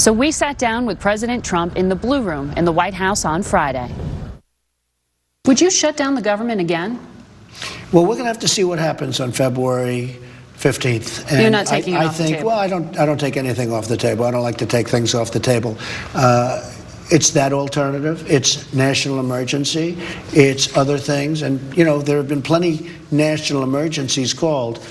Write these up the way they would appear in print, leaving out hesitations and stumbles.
So we sat down with President Trump in the Blue Room in the White House on Friday. Would you shut down the government again? Well, we're going to have to see what happens on February 15th. And you're not taking it off the table? Well, I don't take anything off the table. I don't like to take things off the table. It's that alternative. It's national emergency. It's other things. And, you know, there have been plenty national emergencies called.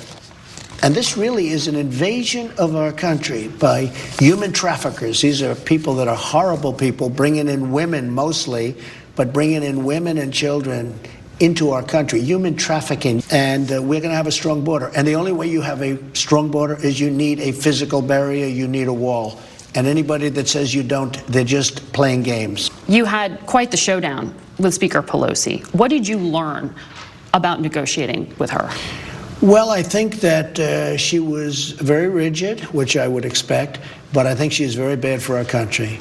And this really is an invasion of our country by human traffickers. These are people that are horrible people, bringing in women mostly, but bringing in women and children into our country, human trafficking. And we're going to have a strong border. And the only way you have a strong border is you need a physical barrier, you need a wall. And anybody that says you don't, they're just playing games. You had quite the showdown with Speaker Pelosi. What did you learn about negotiating with her? Well, I think that she was very rigid, which I would expect, but I think she's very bad for our country.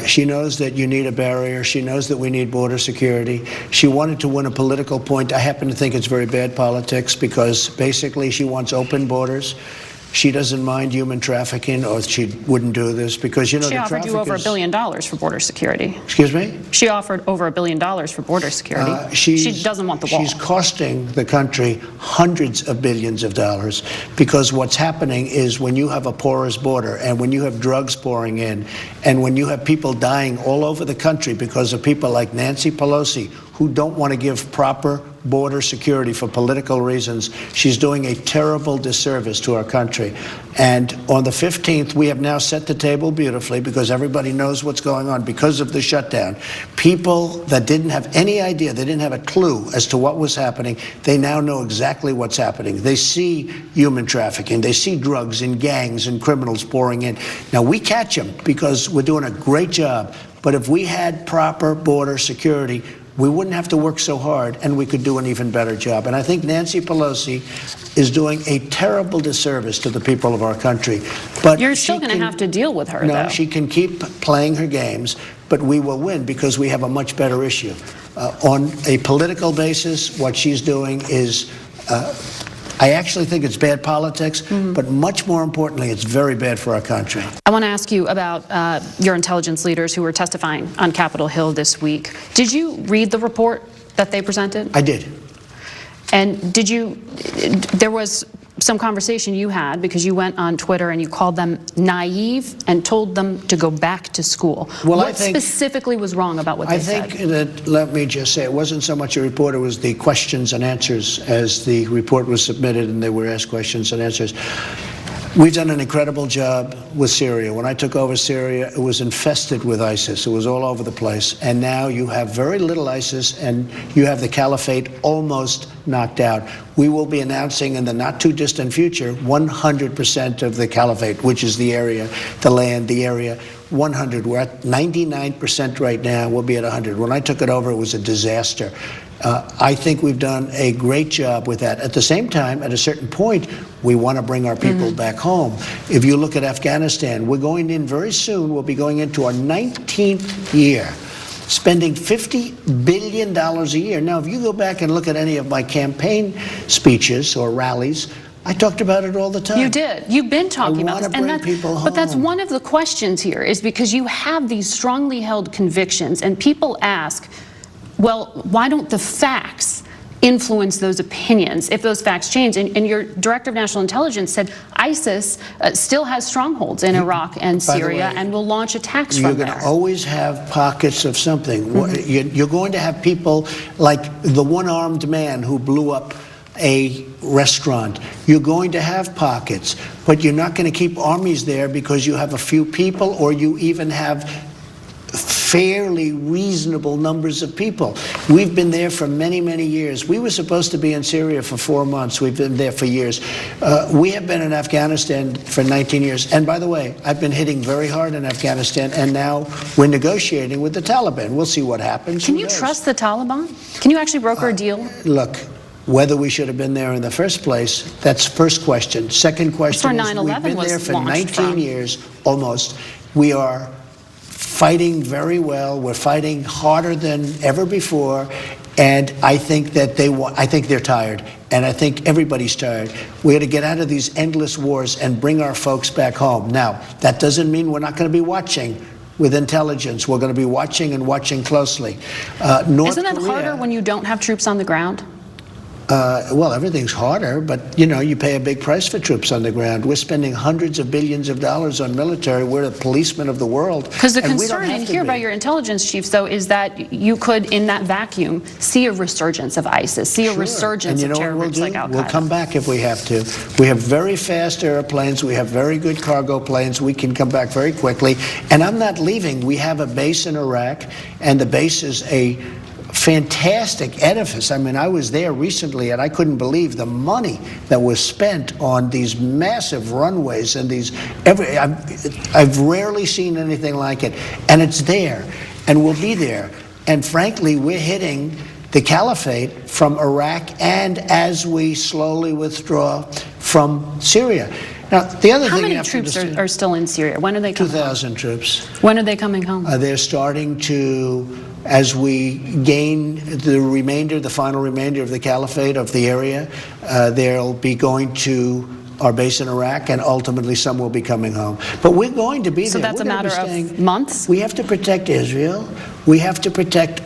She knows that you need a barrier. She knows that we need border security. She wanted to win a political point. I happen to think it's very bad politics because basically she wants open borders. She doesn't mind human trafficking, or she wouldn't do this because, you know, she offered you over $1 billion for border security. Excuse me? She offered over $1 billion for border security. She doesn't want the wall. She's costing the country hundreds of billions of dollars because what's happening is when you have a porous border and when you have drugs pouring in and when you have people dying all over the country because of people like Nancy Pelosi who don't want to give proper border security for political reasons, she's doing a terrible disservice to our country. And on the 15th, we have now set the table beautifully because everybody knows what's going on because of the shutdown. People that didn't have any idea, they didn't have a clue as to what was happening, they now know exactly what's happening. They see human trafficking, they see drugs and gangs and criminals pouring in. Now, we catch them because we're doing a great job, but if we had proper border security, we wouldn't have to work so hard, and we could do an even better job. And I think Nancy Pelosi is doing a terrible disservice to the people of our country. But you're still going to have to deal with her, though. No, she can keep playing her games, but we will win because we have a much better issue. On a political basis, what she's doing is I actually think it's bad politics, but much more importantly, it's very bad for our country. I want to ask you about your intelligence leaders who were testifying on Capitol Hill this week. Did you read the report that they presented? I did. And there was some conversation you had because you went on Twitter and you called them naive and told them to go back to school. Well, what specifically was wrong about what they said? I think that, let me just say, it wasn't so much a report, it was the questions and answers as the report was submitted and they were asked questions and answers. We've done an incredible job with Syria. When I took over Syria, it was infested with ISIS. It was all over the place. And now you have very little ISIS, and you have the caliphate almost knocked out. We will be announcing in the not-too-distant future 100% of the caliphate, which is the area, the land, the area. 100. We're at 99% right now. We'll be at 100. When I took it over, it was a disaster. I think we've done a great job with that. At the same time, at a certain point, we want to bring our people back home. If you look at Afghanistan, we're going in very soon. We'll be going into our 19th year, spending $50 billion a year. Now, if you go back and look at any of my campaign speeches or rallies, I talked about it all the time. You did. You've been talking about this. Bring people home. But that's one of the questions here, is because you have these strongly held convictions, and people ask, well, why don't the facts influence those opinions if those facts change? And your director of national intelligence said ISIS still has strongholds in Iraq and Syria and will launch attacks from there. You're going to always have pockets of something. You're going to have people like the one-armed man who blew up a restaurant. You're going to have pockets, but you're not going to keep armies there because you have a few people or you even have fairly reasonable numbers of people. We've been there for many, many years. We were supposed to be in Syria for 4 months. We've been there for years. We have been in Afghanistan for 19 years. And by the way, I've been hitting very hard in Afghanistan, and now we're negotiating with the Taliban. We'll see what happens. Can you trust the Taliban? Can you actually broker a deal? Look, whether we should have been there in the first place, that's first question. Second question is we've been there for 19 years, almost. We are fighting very well. We're fighting harder than ever before. And I think that I think they're tired, and I think everybody's tired. We got to get out of these endless wars and bring our folks back home. Now, that doesn't mean we're not going to be watching with intelligence. We're going to be watching and watching closely. Isn't that harder when you don't have troops on the ground? Well, everything's harder, but, you pay a big price for troops on the ground. We're spending hundreds of billions of dollars on military. We're the policemen of the world. Because the concern in here by your intelligence chiefs, though, is that you could, in that vacuum, see a resurgence of ISIS, see a resurgence of terror groups like Al-Qaeda. We'll come back if we have to. We have very fast airplanes. We have very good cargo planes. We can come back very quickly. And I'm not leaving. We have a base in Iraq, and the base is a fantastic edifice. I mean, I was there recently, and I couldn't believe the money that was spent on these massive runways and these. I've rarely seen anything like it, and it's there, and we'll be there. And frankly, we're hitting the caliphate from Iraq, and as we slowly withdraw from Syria. Now, the other thing. How many troops are still in Syria? When are they coming home? 2,000 troops. When are they coming home? They're starting to, as we gain the final remainder of the caliphate of the area, they'll be going to our base in Iraq, and ultimately some will be coming home. But we're going to be there. So that's a matter of months? We have to protect Israel. We have to protect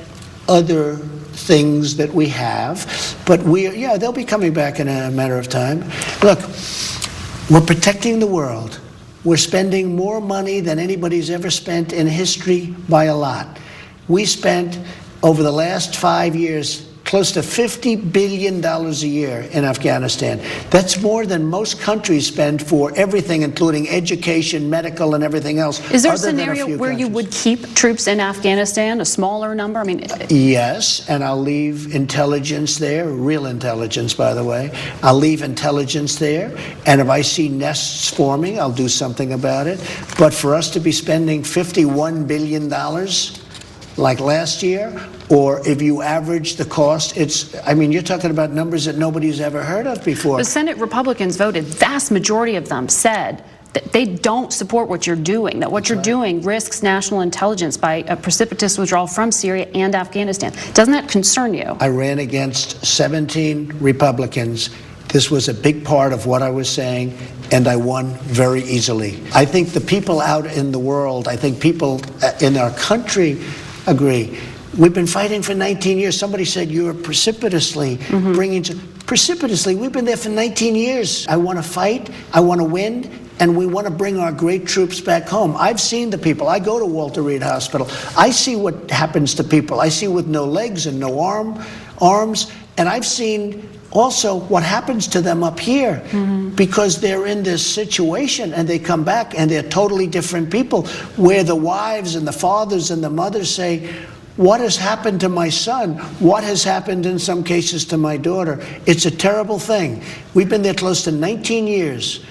other things that we have. But they'll be coming back in a matter of time. Look, we're protecting the world. We're spending more money than anybody's ever spent in history by a lot. We spent, over the last 5 years, close to $50 billion a year in Afghanistan. That's more than most countries spend for everything, including education, medical, and everything else. Is there a scenario where you would keep troops in Afghanistan, a smaller number? I mean, yes, and I'll leave intelligence there, real intelligence, by the way. I'll leave intelligence there, and if I see nests forming, I'll do something about it. But for us to be spending $51 billion like last year, or if you average the cost, you're talking about numbers that nobody's ever heard of before. The Senate Republicans voted, vast majority of them said that they don't support what you're doing, that what you're doing risks national intelligence by a precipitous withdrawal from Syria and Afghanistan. Doesn't that concern you? I ran against 17 Republicans. This was a big part of what I was saying, and I won very easily. I think the people out in the world, I think people in our country agree. We've been fighting for 19 years. Somebody said you're precipitously bringing to... Precipitously, we've been there for 19 years. I want to fight, I want to win, and we want to bring our great troops back home. I've seen the people. I go to Walter Reed Hospital. I see what happens to people. I see with no legs and no arms, and I've seen also what happens to them up here because they're in this situation and they come back and they're totally different people, where the wives and the fathers and the mothers say, what has happened to my son? What has happened in some cases to my daughter? It's a terrible thing. We've been there close to 19 years,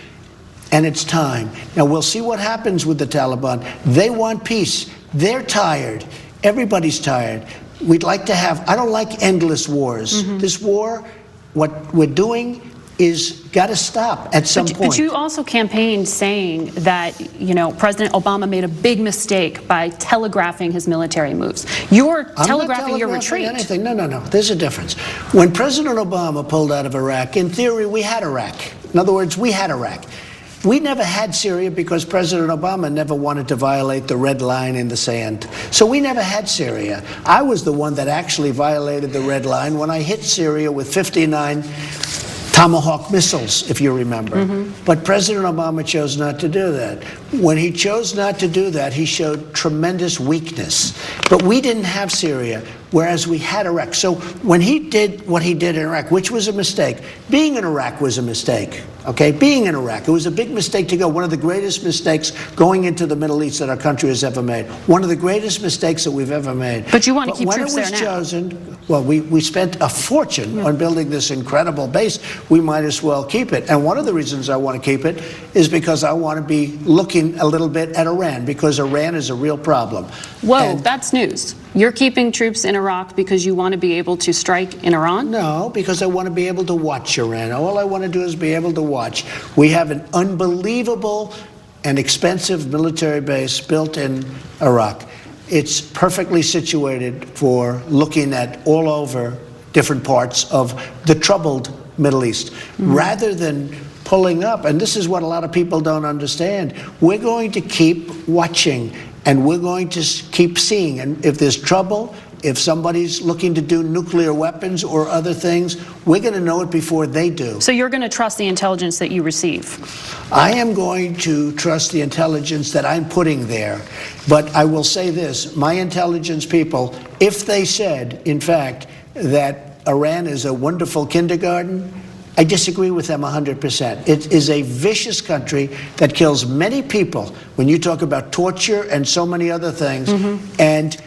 and it's time. Now, we'll see what happens with the Taliban. They want peace. They're tired. Everybody's tired. We'd like to have, I don't like endless wars. This war, what we're doing is got to stop at some point. But you also campaigned saying that, President Obama made a big mistake by telegraphing his military moves. You're telegraphing your retreat. Anything. No. There's a difference. When President Obama pulled out of Iraq, in theory, we had Iraq. In other words, we had Iraq. We never had Syria because President Obama never wanted to violate the red line in the sand. So we never had Syria. I was the one that actually violated the red line when I hit Syria with 59 Tomahawk missiles, if you remember. But President Obama chose not to do that. When he chose not to do that, he showed tremendous weakness. But we didn't have Syria, whereas we had Iraq. So when he did what he did in Iraq, which was a mistake, being in Iraq was a mistake. Okay, being in Iraq, it was a big mistake to go. One of the greatest mistakes going into the Middle East that our country has ever made. One of the greatest mistakes that we've ever made. But you want to keep troops there now. When it was chosen, well, we spent a fortune on building this incredible base. We might as well keep it. And one of the reasons I want to keep it is because I want to be looking a little bit at Iran, because Iran is a real problem. Whoa, that's news. You're keeping troops in Iraq because you want to be able to strike in Iran? No, because I want to be able to watch Iran. All I want to do is be able to watch. We have an unbelievable and expensive military base built in Iraq. it's perfectly situated for looking at all over different parts of the troubled Middle East, rather than pulling up. And this is what a lot of people don't understand. We're going to keep watching, and we're going to keep seeing. And if there's trouble, if somebody's looking to do nuclear weapons or other things, we're going to know it before they do. So you're going to trust the intelligence that you receive? I am going to trust the intelligence that I'm putting there. But I will say this, my intelligence people, if they said, in fact, that Iran is a wonderful kindergarten, I disagree with them 100%. It is a vicious country that kills many people when you talk about torture and so many other things. And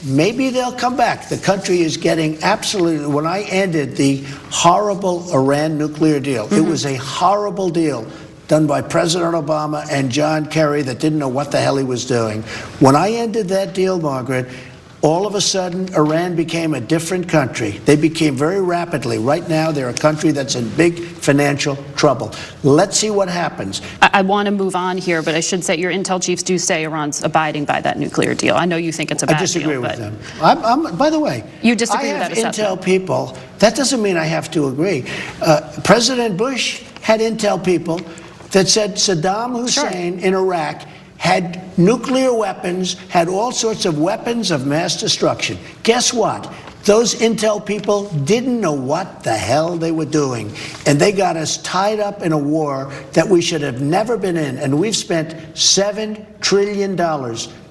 maybe they'll come back. The country is getting absolutely, when I ended the horrible Iran nuclear deal, it was a horrible deal done by President Obama and John Kerry that didn't know what the hell he was doing. When I ended that deal, Margaret, all of a sudden, Iran became a different country. They became very rapidly. Right now, they're a country that's in big financial trouble. Let's see what happens. I want to move on here, but I should say your intel chiefs do say Iran's abiding by that nuclear deal. I know you think it's a bad deal. I disagree with them. By the way, you disagree with that assessment. I have intel people. That doesn't mean I have to agree. President Bush had intel people that said Saddam Hussein in Iraq had nuclear weapons, had all sorts of weapons of mass destruction. Guess what? Those intel people didn't know what the hell they were doing. And they got us tied up in a war that we should have never been in. And we've spent $7 trillion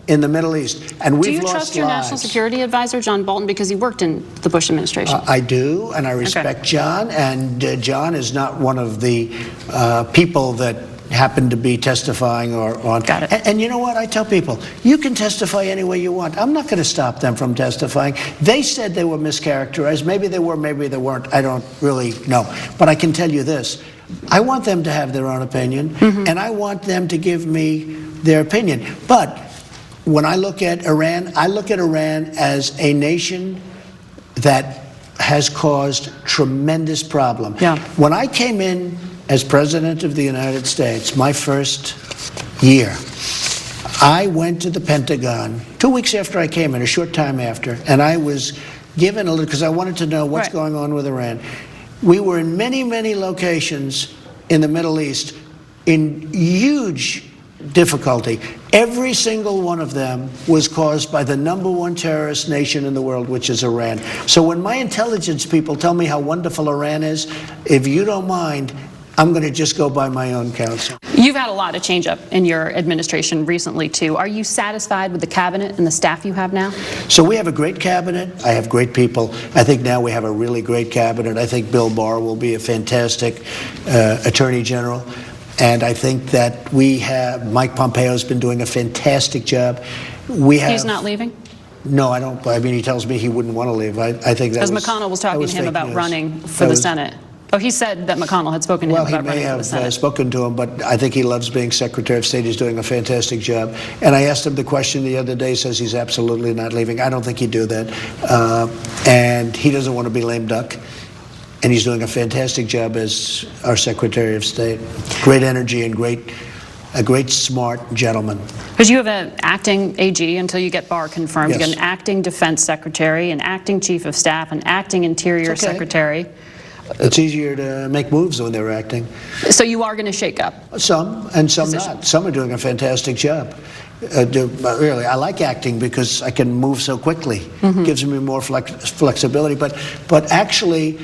in the Middle East. And we've lost lives. Do you trust your national security advisor, John Bolton, because he worked in the Bush administration? I do, and I respect John. And John is not one of the people that happen to be testifying or on. Got it. And you know what? I tell people, you can testify any way you want. I'm not going to stop them from testifying. They said they were mischaracterized. Maybe they were, maybe they weren't. I don't really know. But I can tell you this. I want them to have their own opinion, and I want them to give me their opinion. But when I look at Iran as a nation that has caused tremendous problem. Yeah. When I came in as President of the United States, my first year, I went to the Pentagon 2 weeks after I came in, a short time after, and I was given a little, because I wanted to know what's going on with Iran. We were in many, many locations in the Middle East in huge difficulty. Every single one of them was caused by the #1 terrorist nation in the world, which is Iran. So when my intelligence people tell me how wonderful Iran is, if you don't mind, I'm going to just go by my own counsel. You've had a lot of change up in your administration recently, too. Are you satisfied with the cabinet and the staff you have now? So we have a great cabinet. I have great people. I think now we have a really great cabinet. I think Bill Barr will be a fantastic Attorney General. And I think that we have, Mike Pompeo's been doing a fantastic job. He's not leaving? No, I don't. I mean, he tells me he wouldn't want to leave. I think that Because McConnell was talking to him about running for the Senate. Oh, he said that McConnell had spoken to him about running for the Senate. Well, he may have spoken to him, but I think he loves being Secretary of State. He's doing a fantastic job. And I asked him the question the other day, says he's absolutely not leaving. I don't think he'd do that. And he doesn't want to be lame duck. And he's doing a fantastic job as our Secretary of State. Great energy and a great smart gentleman. Because you have an acting AG until you get Barr confirmed. Yes. You got an acting Defense Secretary, an acting Chief of Staff, an acting Interior Secretary. It's easier to make moves when they're acting. So you are going to shake up? Some, and some not. Some are doing a fantastic job. Really, I like acting because I can move so quickly. Gives me more flexibility. But actually,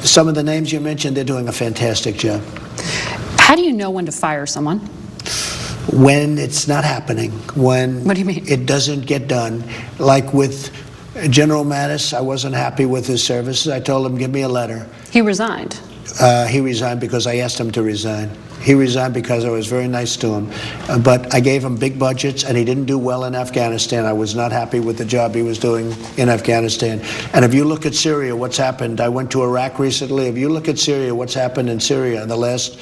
some of the names you mentioned, they're doing a fantastic job. How do you know when to fire someone? When it's not happening. When what do you mean? It doesn't get done. Like with General Mattis, I wasn't happy with his services. I told him, give me a letter. He resigned. He resigned because I asked him to resign. He resigned because I was very nice to him. But I gave him big budgets, and he didn't do well in Afghanistan. I was not happy with the job he was doing in Afghanistan. And if you look at Syria, what's happened, I went to Iraq recently. If you look at Syria, what's happened in Syria in the last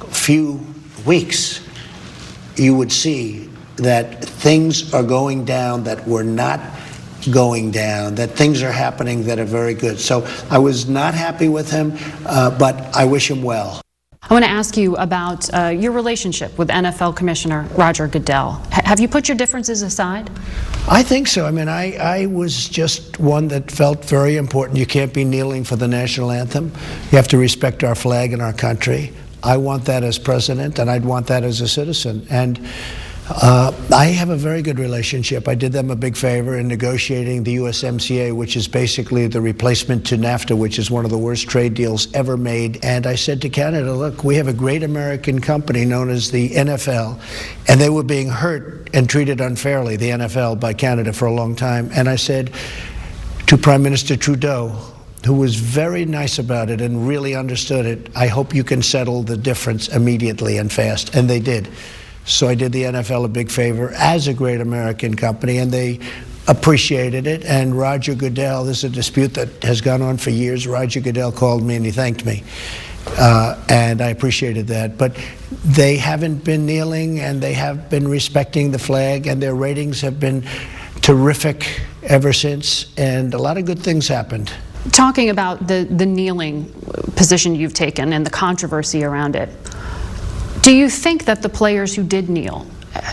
few weeks, you would see that things are going down that were not going down, that things are happening that are very good. So I was not happy with him, but I wish him well. I want to ask you about your relationship with NFL Commissioner Roger Goodell. Have you put your differences aside? I think so. I mean, I was just one that felt very important. You can't be kneeling for the national anthem. You have to respect our flag and our country. I want that as president, and I'd want that as a citizen. And I have a very good relationship. I did them a big favor in negotiating the USMCA, which is basically the replacement to NAFTA, which is one of the worst trade deals ever made. And I said to Canada, look, we have a great American company known as the NFL, and they were being hurt and treated unfairly, the NFL, by Canada for a long time. And I said to Prime Minister Trudeau, who was very nice about it and really understood it, I hope you can settle the difference immediately and fast. And they did. So I did the NFL a big favor as a great American company, and they appreciated it. And Roger Goodell, this is a dispute that has gone on for years. Roger Goodell called me and he thanked me. And I appreciated that. But they haven't been kneeling, and they have been respecting the flag, and their ratings have been terrific ever since. And a lot of good things happened. Talking about the kneeling position you've taken and the controversy around it, do you think that the players who did kneel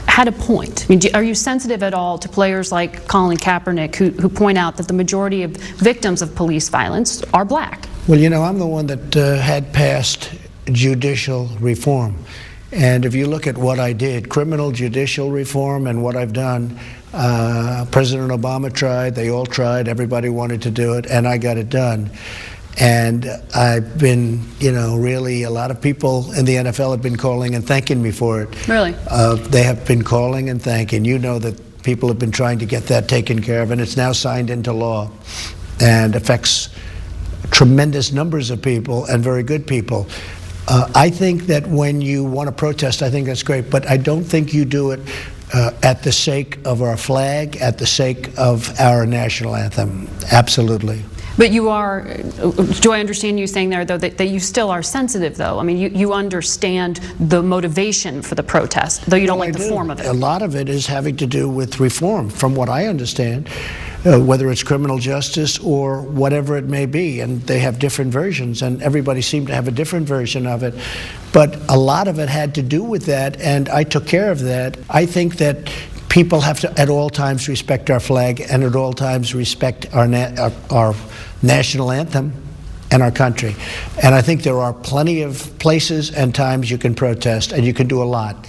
had a point? I mean, are you sensitive at all to players like Colin Kaepernick who point out that the majority of victims of police violence are black? Well, you know, I'm the one that had passed judicial reform. And if you look at what I did, criminal judicial reform and what I've done, President Obama tried, they all tried, everybody wanted to do it, and I got it done. And I've been, you know, really, a lot of people in the NFL have been calling and thanking me for it. Really? They have been calling and thanking. You know that people have been trying to get that taken care of, and it's now signed into law and affects tremendous numbers of people and very good people. I think that when you want to protest, I think that's great, but I don't think you do it at the sake of our flag, at the sake of our national anthem. Absolutely. But you are, do I understand you saying there, though, that you still are sensitive, though? I mean, you understand the motivation for the protest, though you don't like the form of it. A lot of it is having to do with reform, from what I understand, whether it's criminal justice or whatever it may be. And they have different versions, and everybody seemed to have a different version of it. But a lot of it had to do with that, and I took care of that. I think that people have to, at all times, respect our flag, and at all times respect our national anthem and our country. And I think there are plenty of places and times you can protest, and you can do a lot,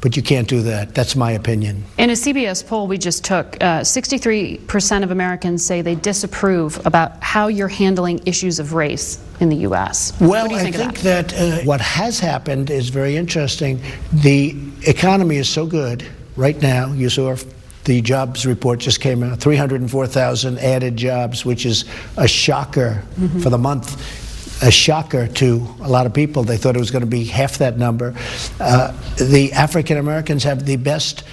but you can't do that. That's my opinion. In a CBS poll we just took, 63% of Americans say they disapprove about how you're handling issues of race in the U.S. Well, what do you think I think that what has happened is very interesting. The economy is so good right now. You saw the jobs report just came out, 304,000 added jobs, which is a shocker for the month, a shocker to a lot of people. They thought it was going to be half that number. The African Americans have the best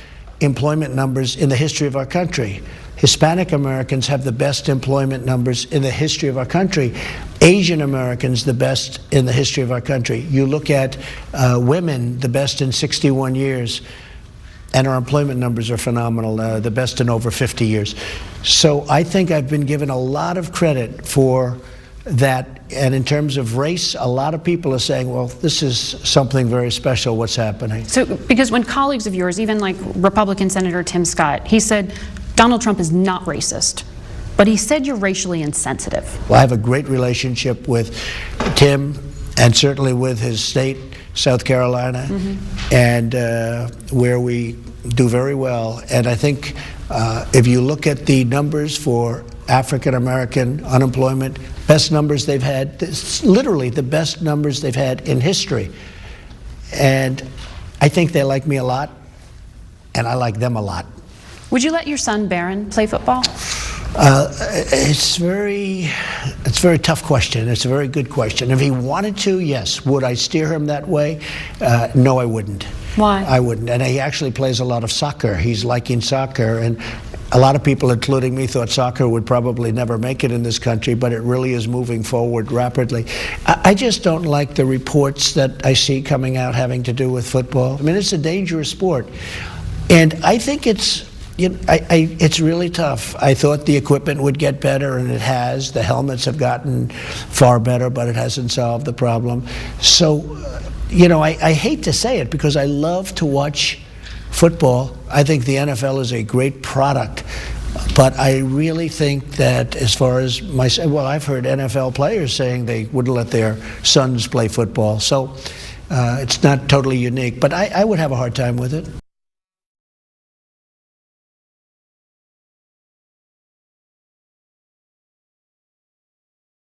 employment numbers in the history of our country. Hispanic Americans have the best employment numbers in the history of our country. Asian Americans, the best in the history of our country. You look at women, the best in 61 years. And our employment numbers are phenomenal, the best in over 50 years. So I think I've been given a lot of credit for that. And in terms of race, a lot of people are saying, well, this is something very special, what's happening. So, because when colleagues of yours, even like Republican Senator Tim Scott, he said, Donald Trump is not racist, but he said you're racially insensitive. Well, I have a great relationship with Tim, and certainly with his state, South Carolina, and where we do very well. And I think if you look at the numbers for African American unemployment, best numbers they've had, literally the best numbers they've had in history. And I think they like me a lot, and I like them a lot. Would you let your son Barron play football? It's a very tough question. It's a very good question. If he wanted to, yes. Would I steer him that way? No, I wouldn't. Why? I wouldn't. And he actually plays a lot of soccer. He's liking soccer. And a lot of people, including me, thought soccer would probably never make it in this country, but it really is moving forward rapidly. I just don't like the reports that I see coming out having to do with football. I mean, it's a dangerous sport. And I think it's It's really tough. I thought the equipment would get better, and it has. The helmets have gotten far better, but it hasn't solved the problem. So, I hate to say it because I love to watch football. I think the NFL is a great product. But I really think that as far as I've heard NFL players saying they wouldn't let their sons play football. So it's not totally unique, but I would have a hard time with it.